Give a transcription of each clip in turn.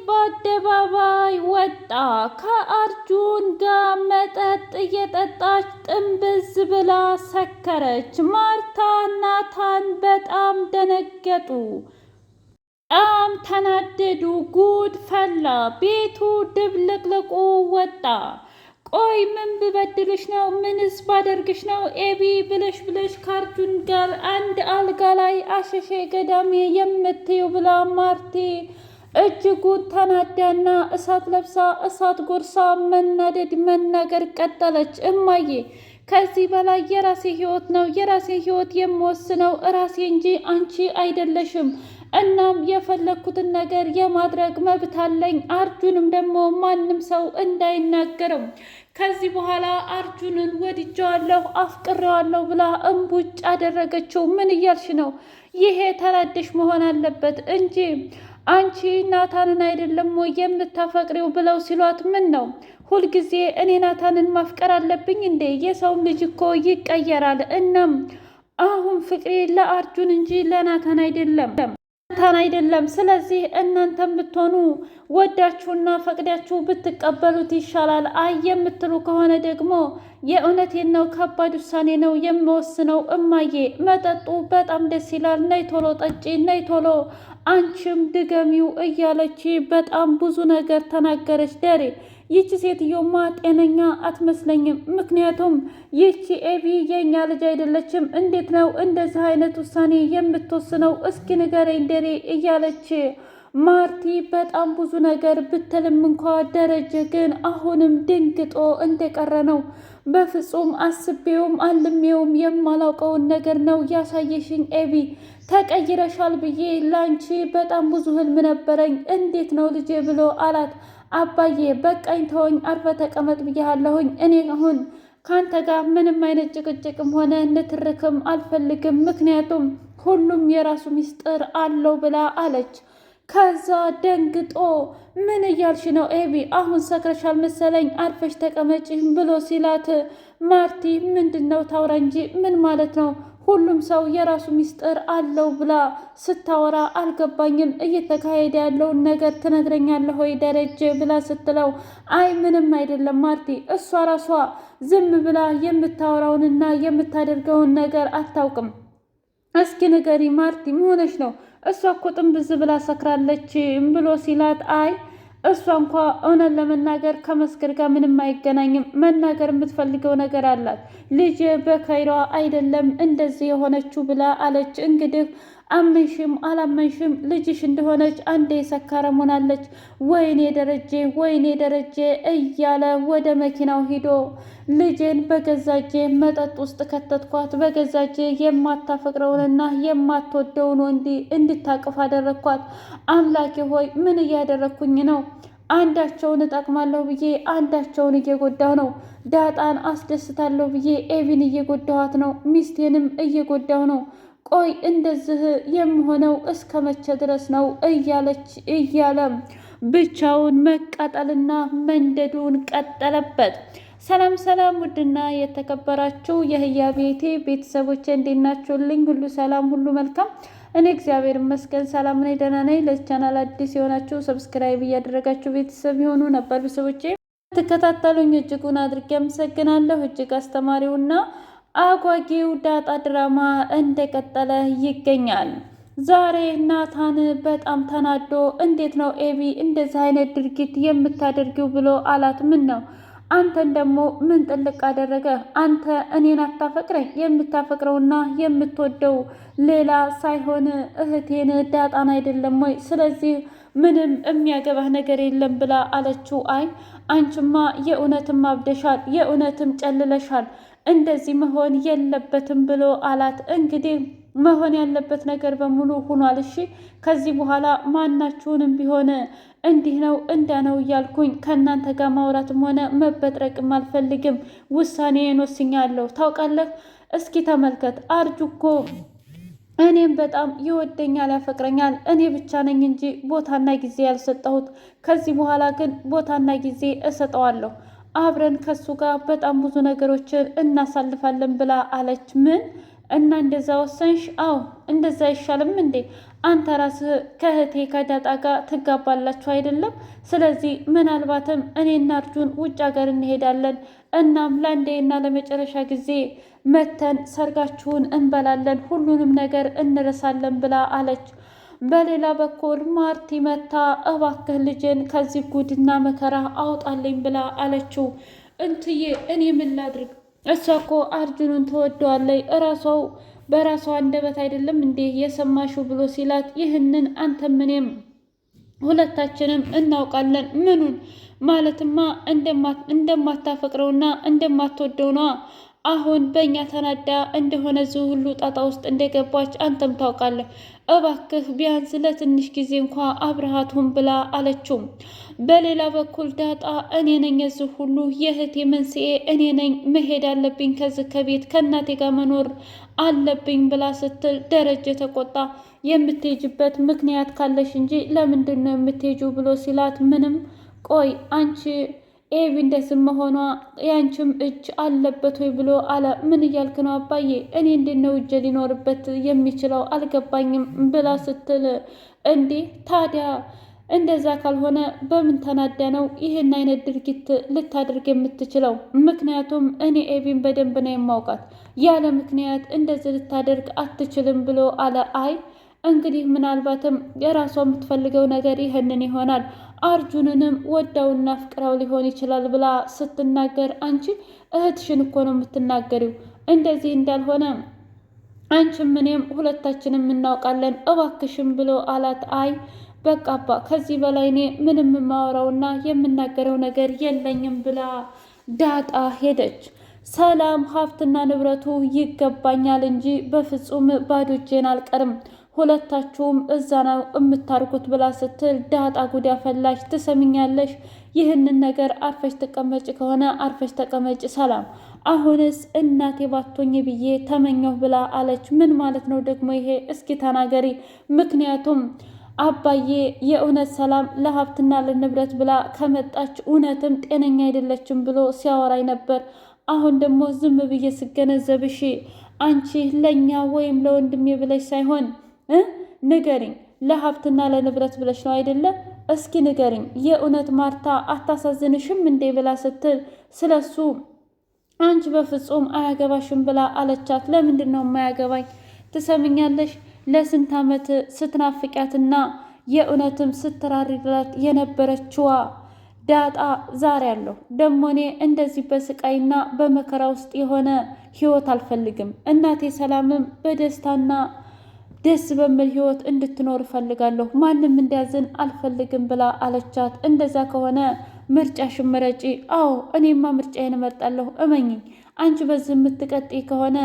በአደባባይ ወጣ። ከአርጁን ጋር መጠጥ እየጠጣች ጥንብዝ ብላ ሰከረች። ማርታ ናታን በጣም ደነገጡ። በጣም ተናደዱ። ጉድ ፈላ። ቤቱ ድብልቅልቁ ወጣ። ቆይ ምን ብበድልሽ ነው? ምንስ ባደርግሽ ነው? ኤቢ ብለሽ ከአርጁን ጋር አንድ አልጋ ላይ አሸሼ ገዳሜ የምትይው ብላ ማርቲ እጅጉን ተናዳና እሳት ለብሳ እሳት ጎርሳ መናደድ መናገር ቀጠለች። እማዬ ከዚህ በላይ የራሴ ህይወት ነው። የራሴ ህይወት የምወስነው ራሴ እንጂ አንቺ አይደለሽም። እናም የፈለግኩትን ነገር የማድረግ መብት አለኝ። አርጁንም ደግሞ ማንም ሰው እንዳይናገረው። ከዚህ በኋላ አርጁንን ወድጀዋለሁ፣ አፍቅሬዋለሁ ብላ እምቡጭ አደረገችው። ምን እያልሽ ነው? ይሄ ተራድሽ መሆን አለበት እንጂ አንቺ ናታንን አይደለም ወይ የምታፈቅሪው ብለው ሲሏት፣ ምን ነው ሁልጊዜ እኔ ናታንን ማፍቀር አለብኝ እንዴ? የሰውም ልጅ እኮ ይቀየራል። እናም አሁን ፍቅሬ ለአርጁን እንጂ ለናታን አይደለም። ስለዚህ እናንተም ብትሆኑ ወዳችሁና ፈቅዳችሁ ብትቀበሉት ይሻላል። አይ የምትሉ ከሆነ ደግሞ የእውነቴን ነው፣ ከባድ ውሳኔ ነው የምወስነው። እማዬ መጠጡ በጣም ደስ ይላል፣ ነይ ቶሎ ጠጪ፣ ነይ ቶሎ አንቺም ድገሚው እያለች በጣም ብዙ ነገር ተናገረች። ደሬ ይቺ ሴትዮማ ጤነኛ አትመስለኝም። ምክንያቱም ይቺ ኤቢ የኛ ልጅ አይደለችም። እንዴት ነው እንደዚህ አይነት ውሳኔ የምትወስነው? እስኪ ንገረኝ ደሬ እያለች ማርቲ በጣም ብዙ ነገር ብትልም እንኳ ደረጀ ግን አሁንም ድንግጦ እንደቀረ ነው። በፍጹም አስቤውም አልሜውም የማላውቀውን ነገር ነው ያሳየሽኝ ኤቢ። ተቀይረሻል ብዬ ላንቺ በጣም ብዙ ህልም ነበረኝ። እንዴት ነው ልጄ ብሎ አላት። አባዬ በቃኝ ተወኝ፣ አርፈ ተቀመጥ ብያለሁኝ። እኔ አሁን ካንተ ጋር ምንም አይነት ጭቅጭቅም ሆነ ንትርክም አልፈልግም፣ ምክንያቱም ሁሉም የራሱ ምስጢር አለው ብላ አለች። ከዛ ደንግጦ ምን እያልሽ ነው ኤቢ? አሁን ሰክረሻል መሰለኝ፣ አርፈሽ ተቀመጪ ብሎ ሲላት ማርቲ ምንድን ነው ታውራ እንጂ ምን ማለት ነው? ሁሉም ሰው የራሱ ምስጢር አለው ብላ ስታወራ አልገባኝም። እየተካሄደ ያለውን ነገር ትነግረኛለህ ወይ ደረጀ ብላ ስትለው አይ ምንም አይደለም ማርቲ፣ እሷ ራሷ ዝም ብላ የምታወራውንና የምታደርገውን ነገር አታውቅም። እስኪ ንገሪ ማርቲ ምን ሆነሽ ነው? እሷ እኮ ጥንብዝ ብላ ሰክራለች ብሎ ሲላት አይ እሷ እንኳ እውነት ለመናገር ከመስገድ ጋር ምንም አይገናኝም። መናገር የምትፈልገው ነገር አላት። ልጅ በካይሯ አይደለም እንደዚህ የሆነችው ብላ አለች። እንግዲህ አመንሽም አላመንሽም ልጅሽ እንደሆነች አንዴ ሰካራም ሆናለች። ወይኔ ደረጀ እያለ ወደ መኪናው ሂዶ ልጄን በገዛጄ መጠጥ ውስጥ ከተትኳት፣ በገዛጄ የማታፈቅረውንና የማትወደውን ወንድ እንድታቅፍ አደረግኳት። አምላኬ ሆይ ምን እያደረግኩኝ ነው? አንዳቸውን እጠቅማለሁ ብዬ አንዳቸውን እየጎዳሁ ነው። ዳጣን አስደስታለሁ ብዬ ኤቢን እየጎዳኋት ነው። ሚስቴንም እየጎዳሁ ነው። ቆይ እንደዚህ የምሆነው እስከ መቼ ድረስ ነው? እያለ ብቻውን መቃጠልና መንደዱን ቀጠለበት። ሰላም ሰላም! ውድና የተከበራችሁ የህያ ቤቴ ቤተሰቦች እንዴት ናችሁልኝ? ሁሉ ሰላም፣ ሁሉ መልካም። እኔ እግዚአብሔር ይመስገን ሰላም ነኝ፣ ደህና ነኝ። ለዚህ ቻናል አዲስ የሆናችሁ ሰብስክራይብ እያደረጋችሁ ቤተሰብ የሆኑ ነበር ቤተሰቦቼ ተከታተሉኝ እጅጉን አድርጌ አመሰግናለሁ። እጅግ አስተማሪውና አጓጊው ዳጣ ድራማ እንደቀጠለ ይገኛል። ዛሬ ናታን በጣም ተናዶ እንዴት ነው ኤቢ እንደዚህ አይነት ድርጊት የምታደርጊው ብሎ አላት። ምን ነው አንተን ደግሞ ምን ጥልቅ አደረገ? አንተ እኔን አታፈቅረኝ? የምታፈቅረውና የምትወደው ሌላ ሳይሆን እህቴን ዳጣን አይደለም ወይ? ስለዚህ ምንም የሚያገባህ ነገር የለም ብላ አለችው። አይ አንቺማ የእውነትም አብደሻል፣ የእውነትም ጨልለሻል፣ እንደዚህ መሆን የለበትም ብሎ አላት። እንግዲህ መሆን ያለበት ነገር በሙሉ ሆኗል። እሺ ከዚህ በኋላ ማናችሁንም ቢሆን እንዲህ ነው እንዲያ ነው እያልኩኝ ከእናንተ ጋር ማውራትም ሆነ መበጥረቅም አልፈልግም። ውሳኔዬን ወስኛለሁ። ታውቃለህ፣ እስኪ ተመልከት፣ አርጁ እኮ እኔም በጣም ይወደኛል፣ ያፈቅረኛል። እኔ ብቻ ነኝ እንጂ ቦታና ጊዜ ያልሰጠሁት። ከዚህ በኋላ ግን ቦታና ጊዜ እሰጠዋለሁ። አብረን ከሱ ጋር በጣም ብዙ ነገሮችን እናሳልፋለን ብላ አለች። ምን እና እንደዛ ወሰንሽ? አዎ እንደዛ አይሻልም እንዴ? አንተ ራስህ ከእህቴ ከዳጣ ጋር ትጋባላችሁ አይደለም? ስለዚህ ምናልባትም እኔና እርጁን ውጭ ሀገር እንሄዳለን። እናም ለአንዴና ለመጨረሻ ጊዜ መተን ሰርጋችሁን እንበላለን፣ ሁሉንም ነገር እንረሳለን ብላ አለች። በሌላ በኩል ማርቲ መታ እባክህ ልጄን ከዚህ ጉድና መከራ አውጣልኝ ብላ አለችው። እንትዬ እኔ ምን ላድርግ? እሷ እኮ አርጁንን ትወደዋለይ እራሷው በራሷ አንደበት አይደለም እንዴ የሰማሽው ብሎ ሲላት፣ ይህንን አንተም እኔም ሁለታችንም እናውቃለን። ምኑን ማለትማ እንደማታፈቅረውና እንደማትወደው ነዋ። አሁን በእኛ ተናዳ እንደሆነ እዚህ ሁሉ ጣጣ ውስጥ እንደገባች አንተም ታውቃለህ። እባክህ ቢያንስ ለትንሽ ጊዜ እንኳ አብረሃቱን ብላ አለችው። በሌላ በኩል ዳጣ እኔ ነኝ እዚህ ሁሉ የእህቴ መንስኤ እኔ ነኝ፣ መሄድ አለብኝ ከዚህ ከቤት ከእናቴ ጋር መኖር አለብኝ ብላ ስትል ደረጀ ተቆጣ። የምትሄጅበት ምክንያት ካለሽ እንጂ ለምንድን ነው የምትሄጂው ብሎ ሲላት፣ ምንም ቆይ አንቺ ኤቪ እንደዚህ መሆኗ ያንቺም እጅ አለበት ወይ ብሎ አለ። ምን እያልክ ነው አባዬ? እኔ እንዴት ነው እጅ ሊኖርበት የሚችለው አልገባኝም ብላ ስትል፣ እንዴ ታዲያ እንደዛ ካልሆነ በምን ተናዳ ነው ይህን አይነት ድርጊት ልታደርግ የምትችለው? ምክንያቱም እኔ ኤቪን በደንብ ነው የማውቃት፣ ያለ ምክንያት እንደዚህ ልታደርግ አትችልም ብሎ አለ። አይ እንግዲህ ምናልባትም የራሷ የምትፈልገው ነገር ይህንን ይሆናል፣ አርጁንንም ወዳውና ፍቅራው ሊሆን ይችላል ብላ ስትናገር፣ አንቺ እህትሽን እኮ ነው የምትናገሪው፣ እንደዚህ እንዳልሆነ አንቺም እኔም ሁለታችንም እናውቃለን፣ እባክሽም ብሎ አላት። አይ በቃ አባ ከዚህ በላይ እኔ ምንም የማወራውና የምናገረው ነገር የለኝም ብላ ዳጣ ሄደች። ሰላም ሀብትና ንብረቱ ይገባኛል እንጂ በፍጹም ባዶ እጄን አልቀርም፣ ሁለታችሁም እዛ ነው የምታርጉት ብላ ስትል፣ ዳጣ ጉድ ያፈላች። ትሰሚኛለሽ? ይህንን ነገር አርፈሽ ተቀመጭ ከሆነ አርፈሽ ተቀመጭ። ሰላም አሁንስ እናቴ ባቶኝ ብዬ ተመኘሁ ብላ አለች። ምን ማለት ነው ደግሞ ይሄ? እስኪ ተናገሪ። ምክንያቱም አባዬ የእውነት ሰላም ለሀብትና ለንብረት ብላ ከመጣች እውነትም ጤነኛ አይደለችም ብሎ ሲያወራኝ ነበር። አሁን ደግሞ ዝም ብዬ ስገነዘብሽ አንቺ ለእኛ ወይም ለወንድሜ ብለሽ ሳይሆን ንገሪኝ፣ ለሀብትና ለንብረት ብለሽ ነው አይደለ? እስኪ ንገሪኝ፣ የእውነት ማርታ አታሳዝንሽም እንዴ ብላ ስትል፣ ስለሱ አንቺ በፍጹም አያገባሽም ብላ አለቻት። ለምንድን ነው የማያገባኝ? ትሰምኛለሽ? ለስንት ዓመት ስትናፍቂያትና የእውነትም ስትራሪላት የነበረችዋ ዳጣ ዛሬ አለሁ። ደግሞ እኔ እንደዚህ በስቃይና በመከራ ውስጥ የሆነ ህይወት አልፈልግም። እናቴ ሰላምም በደስታና ደስ በሚል ህይወት እንድትኖር እፈልጋለሁ። ማንም እንዲያዝን አልፈልግም ብላ አለቻት። እንደዛ ከሆነ ምርጫሽን ምረጪ። አዎ እኔማ ምርጫዬን እመርጣለሁ፣ እመኝኝ። አንቺ በዚህ የምትቀጥይ ከሆነ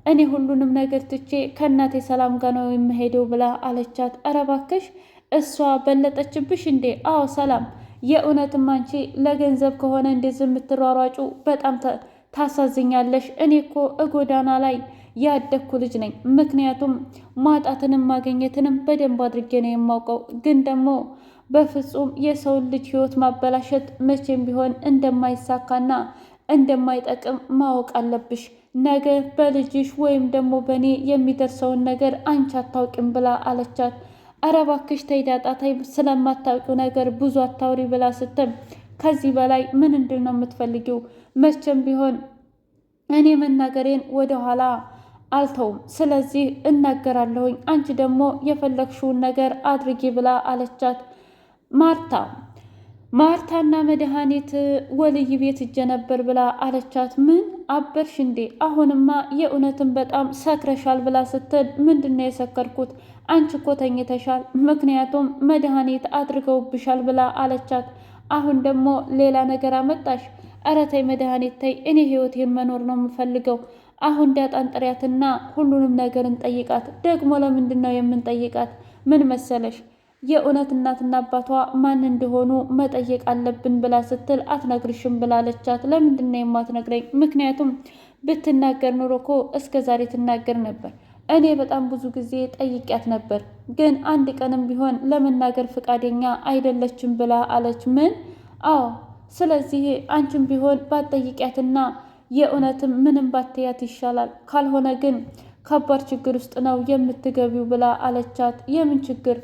እኔ ሁሉንም ነገር ትቼ ከእናቴ ሰላም ጋር ነው የምሄደው ብላ አለቻት። ኧረ እባክሽ እሷ በለጠችብሽ እንዴ? አዎ ሰላም፣ የእውነትም አንቺ ለገንዘብ ከሆነ እንደዚህ የምትሯሯጩ በጣም ታሳዝኛለሽ። እኔ እኮ እጎዳና ላይ ያደግኩ ልጅ ነኝ። ምክንያቱም ማጣትንም ማግኘትንም በደንብ አድርጌ ነው የማውቀው። ግን ደግሞ በፍጹም የሰውን ልጅ ህይወት ማበላሸት መቼም ቢሆን እንደማይሳካና እንደማይጠቅም ማወቅ አለብሽ። ነገ በልጅሽ ወይም ደግሞ በእኔ የሚደርሰውን ነገር አንቺ አታውቂም ብላ አለቻት። ኧረ እባክሽ ተይ ዳጣ ተይ፣ ስለማታውቂው ነገር ብዙ አታውሪ ብላ ስትል፣ ከዚህ በላይ ምን እንድል ነው የምትፈልጊው? መቼም ቢሆን እኔ መናገሬን ወደኋላ አልተውም፣ ስለዚህ እናገራለሁኝ። አንቺ ደግሞ የፈለግሽውን ነገር አድርጊ ብላ አለቻት። ማርታና መድኃኒት ወልይ ቤት እጀ ነበር ብላ አለቻት። ምን አበርሽ እንዴ? አሁንማ የእውነትን በጣም ሰክረሻል ብላ ስትል፣ ምንድነው የሰከርኩት? አንቺ እኮ ተኝተሻል፣ ምክንያቱም መድኃኒት አድርገውብሻል ብላ አለቻት። አሁን ደግሞ ሌላ ነገር አመጣሽ? ኧረ ተይ መድኃኒት ተይ፣ እኔ ህይወቴን መኖር ነው የምፈልገው። አሁን ዳጣን ጥሪያትና ሁሉንም ነገር እንጠይቃት። ደግሞ ለምንድን ነው የምንጠይቃት? ምን መሰለሽ የእውነት እናትና አባቷ ማን እንደሆኑ መጠየቅ አለብን ብላ ስትል፣ አትነግርሽም ብላለቻት። ለምንድን ነው የማትነግረኝ? ምክንያቱም ብትናገር ኑሮ እኮ እስከ ዛሬ ትናገር ነበር። እኔ በጣም ብዙ ጊዜ ጠይቂያት ነበር፣ ግን አንድ ቀንም ቢሆን ለመናገር ፈቃደኛ አይደለችም ብላ አለች። ምን? አዎ፣ ስለዚህ አንቺም ቢሆን ባትጠይቂያትና የእውነትም ምንም ባትያት ይሻላል። ካልሆነ ግን ከባድ ችግር ውስጥ ነው የምትገቢው ብላ አለቻት። የምን ችግር?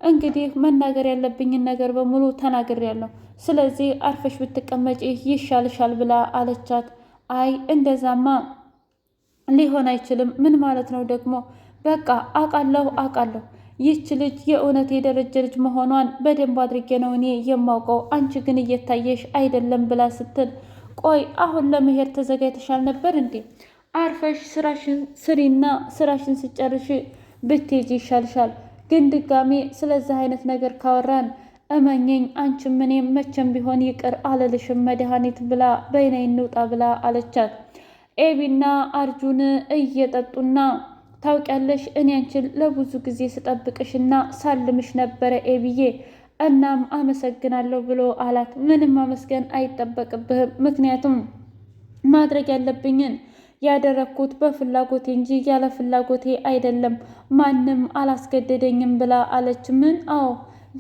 እንግዲህ መናገር ያለብኝን ነገር በሙሉ ተናግሬያለሁ። ስለዚህ አርፈሽ ብትቀመጪ ይሻልሻል ብላ አለቻት። አይ እንደዛማ ሊሆን አይችልም። ምን ማለት ነው ደግሞ? በቃ አውቃለሁ ይህች ልጅ የእውነት የደረጀ ልጅ መሆኗን በደንብ አድርጌ ነው እኔ የማውቀው፣ አንቺ ግን እየታየሽ አይደለም ብላ ስትል፣ ቆይ አሁን ለመሄድ ተዘጋጅተሻል ነበር እንዴ? አርፈሽ ስራሽን ስሪና ስራሽን ስጨርሽ ብትሄጂ ይሻልሻል። ግን ድጋሜ ስለዚህ አይነት ነገር ካወራን እመኘኝ አንቺም እኔም መቼም ቢሆን ይቅር አልልሽም መድኃኒት ብላ በይነይ እንውጣ ብላ አለቻት። ኤቢና አርጁን እየጠጡና ታውቂያለሽ እኔ አንቺን ለብዙ ጊዜ ስጠብቅሽና ሳልምሽ ነበረ ኤቢዬ፣ እናም አመሰግናለሁ ብሎ አላት። ምንም ማመስገን አይጠበቅብህም፣ ምክንያቱም ማድረግ ያለብኝን ያደረግኩት በፍላጎቴ እንጂ ያለ ፍላጎቴ አይደለም፣ ማንም አላስገደደኝም ብላ አለች። ምን? አዎ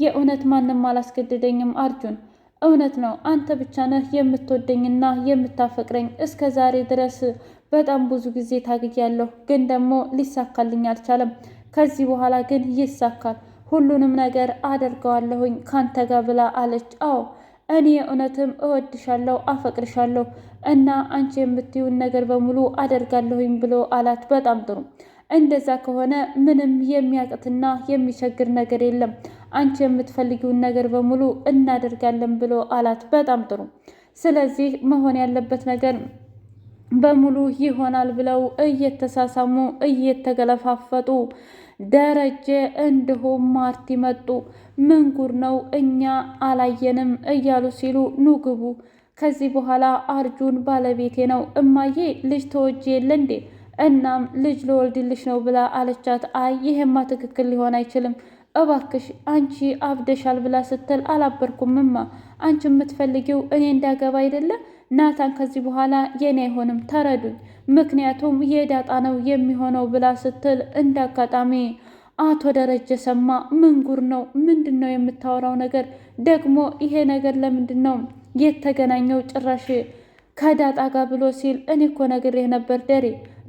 የእውነት ማንም አላስገደደኝም አርጁን፣ እውነት ነው አንተ ብቻ ነህ የምትወደኝና የምታፈቅረኝ። እስከ ዛሬ ድረስ በጣም ብዙ ጊዜ ታግያለሁ፣ ግን ደግሞ ሊሳካልኝ አልቻለም። ከዚህ በኋላ ግን ይሳካል፣ ሁሉንም ነገር አደርገዋለሁኝ ካንተ ጋር ብላ አለች። አዎ እኔ እውነትም እወድሻለሁ፣ አፈቅርሻለሁ እና አንቺ የምትይውን ነገር በሙሉ አደርጋለሁኝ ብሎ አላት። በጣም ጥሩ፣ እንደዛ ከሆነ ምንም የሚያቅትና የሚቸግር ነገር የለም፣ አንቺ የምትፈልጊውን ነገር በሙሉ እናደርጋለን ብሎ አላት። በጣም ጥሩ፣ ስለዚህ መሆን ያለበት ነገር በሙሉ ይሆናል ብለው እየተሳሳሙ እየተገለፋፈጡ ደረጀ እንዲሁም ማርቲ መጡ። ምን ጉር ነው እኛ አላየንም እያሉ ሲሉ ኑ ግቡ፣ ከዚህ በኋላ አርጁን ባለቤቴ ነው። እማዬ ልጅ ተወጂ የለ እንዴ? እናም ልጅ ልወልድልሽ ነው ብላ አለቻት። አይ ይሄማ ትክክል ሊሆን አይችልም፣ እባክሽ አንቺ አብደሻል ብላ ስትል አላበርኩምማ፣ አንቺ የምትፈልጊው እኔ እንዳገባ አይደለ? ናታን ከዚህ በኋላ የኔ አይሆንም፣ ተረዱኝ፣ ምክንያቱም የዳጣ ነው የሚሆነው ብላ ስትል እንዳጋጣሚ አቶ ደረጀ ሰማ። ምን ጉር ነው? ምንድን ነው የምታወራው ነገር ደግሞ? ይሄ ነገር ለምንድን ነው የተገናኘው ጭራሽ ከዳጣ ጋር ብሎ ሲል፣ እኔ እኮ ነግሬህ ነበር ደሬ፣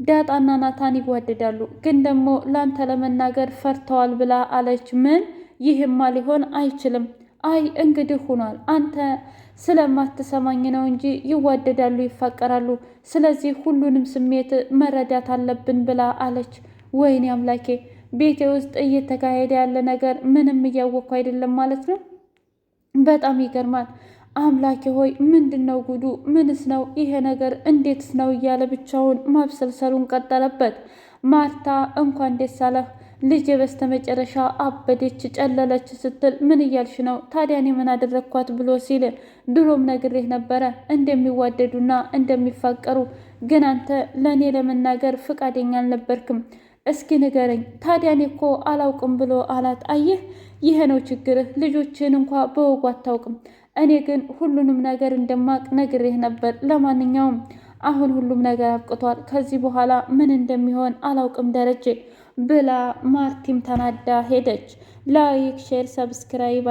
ዳጣና ናታን ይዋደዳሉ፣ ግን ደግሞ ላንተ ለመናገር ፈርተዋል ብላ አለች። ምን? ይህማ ሊሆን አይችልም። አይ እንግዲህ ሆኗል፣ አንተ ስለማትሰማኝ ነው እንጂ ይዋደዳሉ፣ ይፋቀራሉ። ስለዚህ ሁሉንም ስሜት መረዳት አለብን ብላ አለች። ወይኔ አምላኬ፣ ቤቴ ውስጥ እየተካሄደ ያለ ነገር ምንም እያወቅኩ አይደለም ማለት ነው። በጣም ይገርማል። አምላኬ ሆይ ምንድን ነው ጉዱ? ምንስ ነው ይሄ ነገር? እንዴትስ ነው እያለ ብቻውን ማብሰልሰሉን ቀጠለበት። ማርታ እንኳን ደስ አለህ ልጄ በስተመጨረሻ አበደች፣ ጨለለች ስትል ምን እያልሽ ነው ታዲያ? እኔ ምን አደረግኳት ብሎ ሲል፣ ድሮም ነግሬህ ነበረ እንደሚዋደዱና እንደሚፋቀሩ፣ ግን አንተ ለእኔ ለመናገር ፍቃደኛ አልነበርክም። እስኪ ንገረኝ ታዲያ? እኔ እኮ አላውቅም ብሎ አላት። አየህ ይሄ ነው ችግርህ፣ ልጆችን እንኳ በወጉ አታውቅም። እኔ ግን ሁሉንም ነገር እንደማቅ ነግሬህ ነበር። ለማንኛውም አሁን ሁሉም ነገር አብቅቷል። ከዚህ በኋላ ምን እንደሚሆን አላውቅም ደረጀ ብላ ማርቲም ተናዳ ሄደች። ላይክ ሼር ሰብስክራይብ